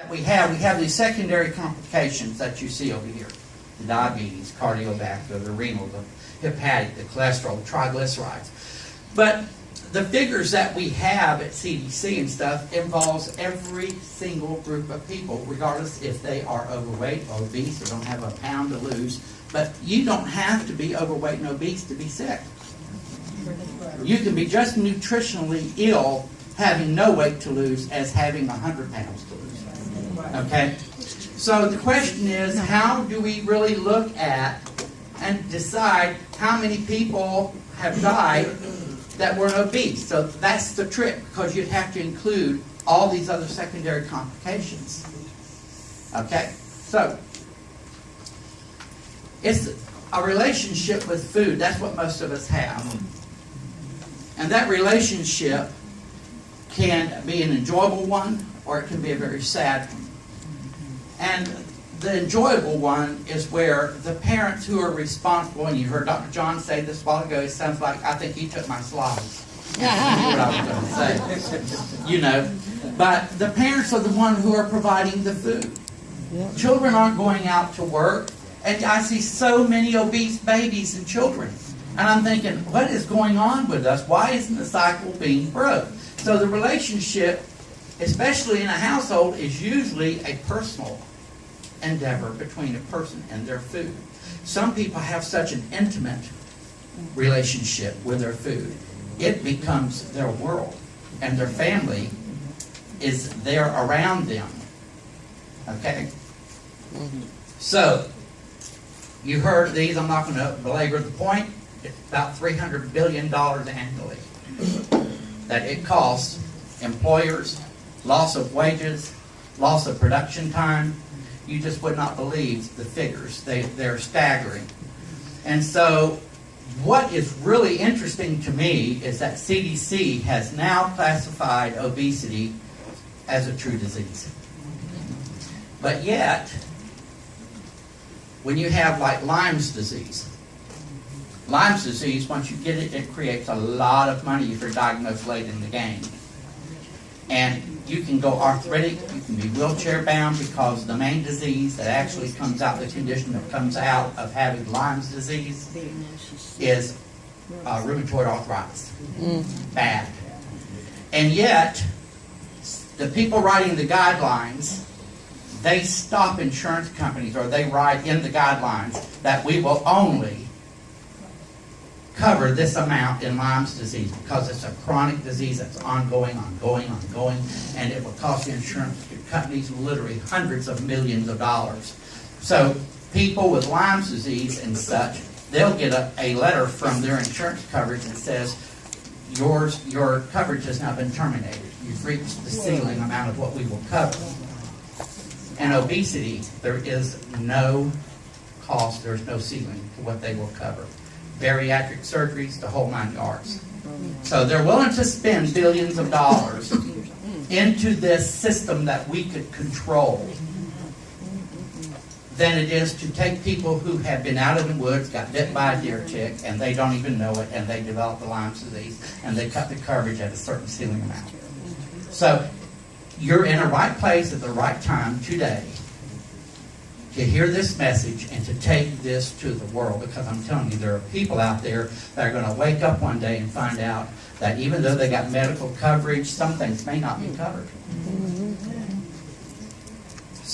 We have these secondary complications that you see over here. The diabetes, cardiovascular, the renal, the hepatic, the cholesterol, the triglycerides. But the figures that we have at CDC and stuff involves every single group of people, regardless if they are overweight or obese or don't have a pound to lose. But you don't have to be overweight and obese to be sick. You can be just nutritionally ill, having no weight to lose, as having 100 pounds to lose. Okay? So the question is, how do we really look at and decide how many people have died that were obese? So that's the trick, because you'd have to include all these other secondary complications. Okay? So, it's a relationship with food. That's what most of us have. And that relationship can be an enjoyable one, or it can be a very sad one. And the enjoyable one is where the parents who are responsible, and you heard Dr. John say this a while ago, it sounds like, I think he took my slides. That's what I was going to say. You know, but the parents are the one who are providing the food. Children aren't going out to work, and I see so many obese babies and children. And I'm thinking, what is going on with us? Why isn't the cycle being broke? So the relationship, especially in a household, is usually a personal endeavor between a person and their food. Some people have such an intimate relationship with their food. It becomes their world, and their family is there around them. Okay? So, you heard these. I'm not going to belabor the point. It's about $300 billion annually that it costs employers, loss of wages, loss of production time. You just would not believe the figures. They're staggering. And so what is really interesting to me is that CDC has now classified obesity as a true disease. But yet, when you have like Lyme's disease, once you get it, it creates a lot of money if you're diagnosed late in the game. And you can go arthritic, you can be wheelchair bound, because the main disease that actually comes out, the condition that comes out of having Lyme's disease is rheumatoid arthritis. Bad. And yet, the people writing the guidelines, they stop insurance companies, or they write in the guidelines that we will only cover this amount in Lyme's disease because it's a chronic disease that's ongoing, and it will cost the insurance companies literally hundreds of millions of dollars. So people with Lyme's disease and such, they'll get a letter from their insurance coverage that says your coverage has now been terminated. You've reached the ceiling amount of what we will cover. And obesity, there is no cost, there's no ceiling to what they will cover. Bariatric surgeries, the whole 9 yards. So they're willing to spend billions of dollars into this system that we could control than it is to take people who have been out in the woods, got bit by a deer tick, and they don't even know it, and they develop the Lyme's disease, and they cut the coverage at a certain ceiling amount. So you're in the right place at the right time today to hear this message and to take this to the world, because I'm telling you, there are people out there that are going to wake up one day and find out that even though they got medical coverage, some things may not be covered.